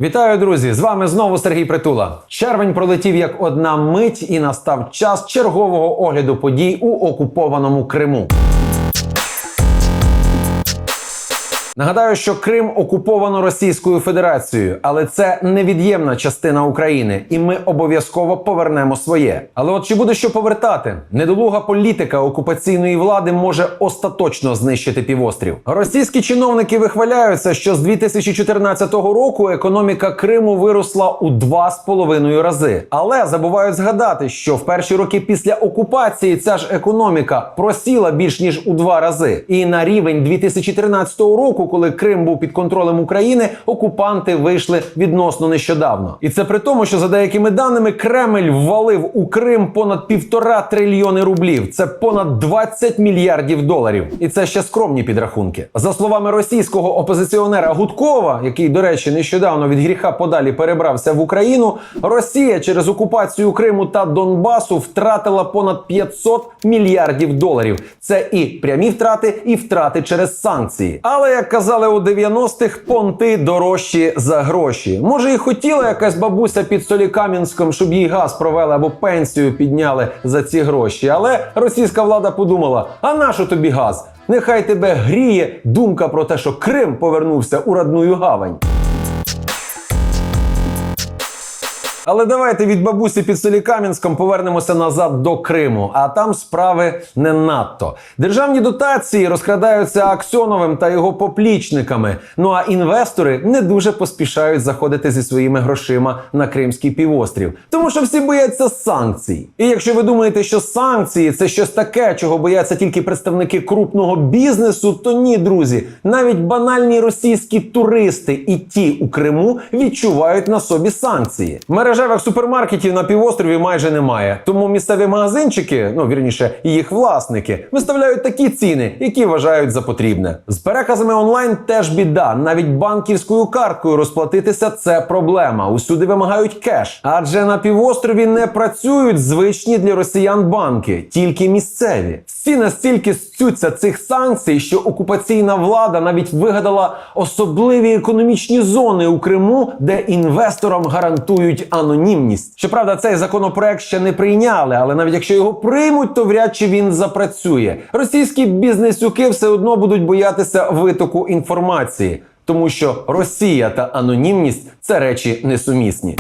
Вітаю, друзі! З вами знову Сергій Притула. Червень пролетів як одна мить і настав час чергового огляду подій у окупованому Криму. Нагадаю, що Крим окуповано Російською Федерацією, але це невід'ємна частина України, і ми обов'язково повернемо своє. Але от чи буде що повертати? Недолуга політика окупаційної влади може остаточно знищити півострів. Російські чиновники вихваляються, що з 2014 року економіка Криму виросла у 2,5 рази. Але забувають згадати, що в перші роки після окупації ця ж економіка просіла більш ніж у 2 рази. І на рівень 2013 року, коли Крим був під контролем України, окупанти вийшли відносно нещодавно. І це при тому, що за деякими даними Кремль ввалив у Крим понад 1,5 трильйони рублів. Це понад 20 мільярдів доларів. І це ще скромні підрахунки. За словами російського опозиціонера Гудкова, який, до речі, нещодавно від гріха подалі перебрався в Україну, Росія через окупацію Криму та Донбасу втратила понад 500 мільярдів доларів. Це і прямі втрати, і втрати через санкції. Але, як казали у 90-х, понти дорожчі за гроші. Може, і хотіла якась бабуся під Солікам'янськом, щоб їй газ провели або пенсію підняли за ці гроші. Але російська влада подумала, а нащо тобі газ? Нехай тебе гріє думка про те, що Крим повернувся у родную гавань. Але давайте від бабусі під Солікам'янськом повернемося назад до Криму, а там справи не надто. Державні дотації розкрадаються Аксьоновим та його поплічниками, ну а інвестори не дуже поспішають заходити зі своїми грошима на Кримський півострів, тому що всі бояться санкцій. І якщо ви думаєте, що санкції – це щось таке, чого бояться тільки представники крупного бізнесу, то ні, друзі. Навіть банальні російські туристи і ті у Криму відчувають на собі санкції. Мережевих супермаркетів на півострові майже немає, тому місцеві магазинчики, вірніше, їх власники, виставляють такі ціни, які вважають за потрібне. З переказами онлайн теж біда, навіть банківською карткою розплатитися – це проблема, усюди вимагають кеш. Адже на півострові не працюють звичні для росіян банки, тільки місцеві. Всі настільки стються цих санкцій, що окупаційна влада навіть вигадала особливі економічні зони у Криму, де інвесторам гарантують анонімність. Щоправда, цей законопроект ще не прийняли, але навіть якщо його приймуть, то вряд чи він запрацює. Російські бізнесюки все одно будуть боятися витоку інформації, тому що Росія та анонімність – це речі несумісні.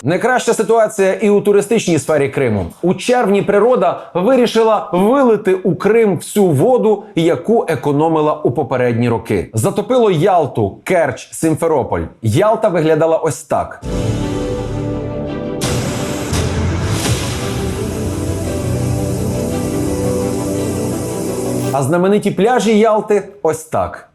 Не краща ситуація і у туристичній сфері Криму. У червні природа вирішила вилити у Крим всю воду, яку економила у попередні роки. Затопило Ялту, Керч, Сімферополь. Ялта виглядала ось так. А знамениті пляжі Ялти ось так.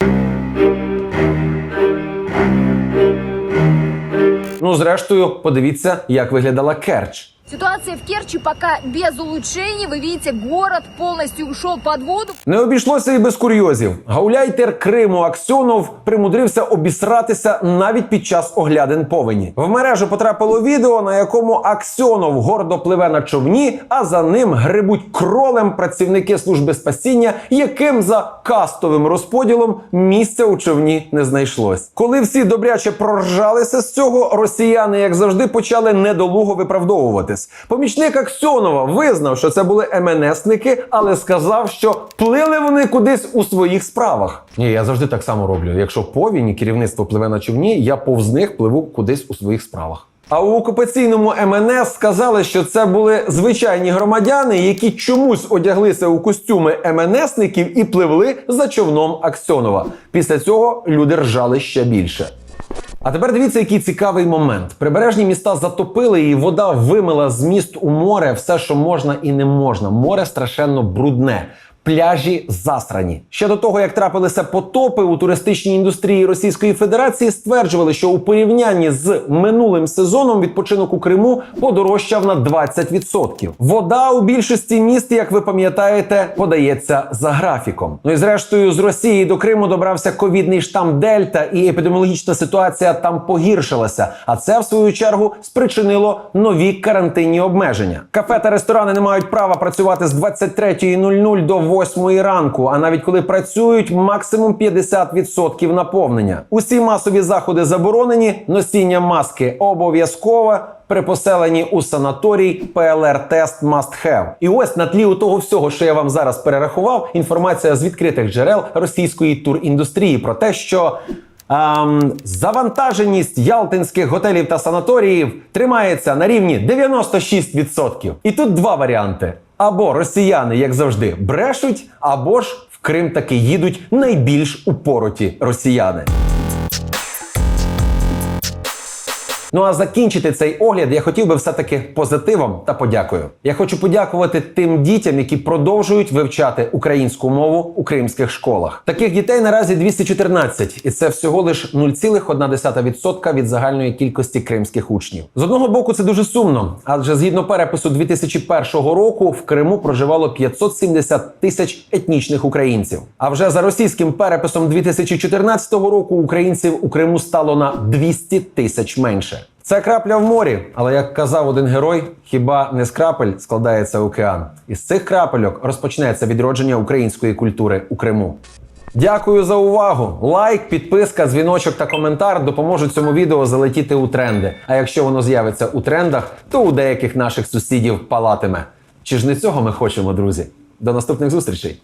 Зрештою, подивіться, як виглядала Керч. Ситуация в Керчи пока без улучшений. Вы видите, город полностью ушел под воду. Не обійшлося і без курйозів. Гауляйтер Криму Аксьонов примудрився обісратися навіть під час оглядин повені. В мережу потрапило відео, на якому Аксьонов гордо пливе на човні, а за ним грибуть кролем працівники служби спасіння, яким за кастовим розподілом місця у човні не знайшлось. Коли всі добряче проржалися з цього, росіяни, як завжди, почали недолуго виправдовуватись. Помічник Аксьонова визнав, що це були МНСники, але сказав, що плили вони кудись у своїх справах. Ні, я завжди так само роблю. Якщо повінь і керівництво пливе на човні, я повз них пливу кудись у своїх справах. А у окупаційному МНС сказали, що це були звичайні громадяни, які чомусь одяглися у костюми МНСників і пливли за човном Аксьонова. Після цього люди ржали ще більше. А тепер дивіться, який цікавий момент. Прибережні міста затопили і вода вимила з міст у море все, що можна і не можна. Море страшенно брудне. Пляжі засрані. Ще до того, як трапилися потопи, у туристичній індустрії Російської Федерації стверджували, що у порівнянні з минулим сезоном відпочинок у Криму подорожчав на 20%. Вода у більшості міст, як ви пам'ятаєте, подається за графіком. І зрештою, з Росії до Криму добрався ковідний штам Дельта, і епідеміологічна ситуація там погіршилася. А це, в свою чергу, спричинило нові карантинні обмеження. Кафе та ресторани не мають права працювати з 23:00 до 8 ранку, а навіть коли працюють, максимум 50% наповнення. Усі масові заходи заборонені, носіння маски обов'язкове, при поселенні у санаторій ПЛР-тест must have. І ось на тлі того всього, що я вам зараз перерахував, інформація з відкритих джерел російської туріндустрії про те, що завантаженість ялтинських готелів та санаторіїв тримається на рівні 96%. І тут два варіанти. Або росіяни, як завжди, брешуть, або ж в Крим таки їдуть найбільш упороті росіяни. Ну а закінчити цей огляд я хотів би все-таки позитивом та подякою. Я хочу подякувати тим дітям, які продовжують вивчати українську мову у кримських школах. Таких дітей наразі 214, і це всього лиш 0,1% від загальної кількості кримських учнів. З одного боку, це дуже сумно, адже згідно перепису 2001 року в Криму проживало 570 тисяч етнічних українців. А вже за російським переписом 2014 року українців у Криму стало на 200 тисяч менше. Це крапля в морі, але, як казав один герой, хіба не з крапель складається океан. Із цих крапельок розпочнеться відродження української культури у Криму. Дякую за увагу! Лайк, підписка, дзвіночок та коментар допоможуть цьому відео залетіти у тренди. А якщо воно з'явиться у трендах, то у деяких наших сусідів палатиме. Чи ж не цього ми хочемо, друзі? До наступних зустрічей!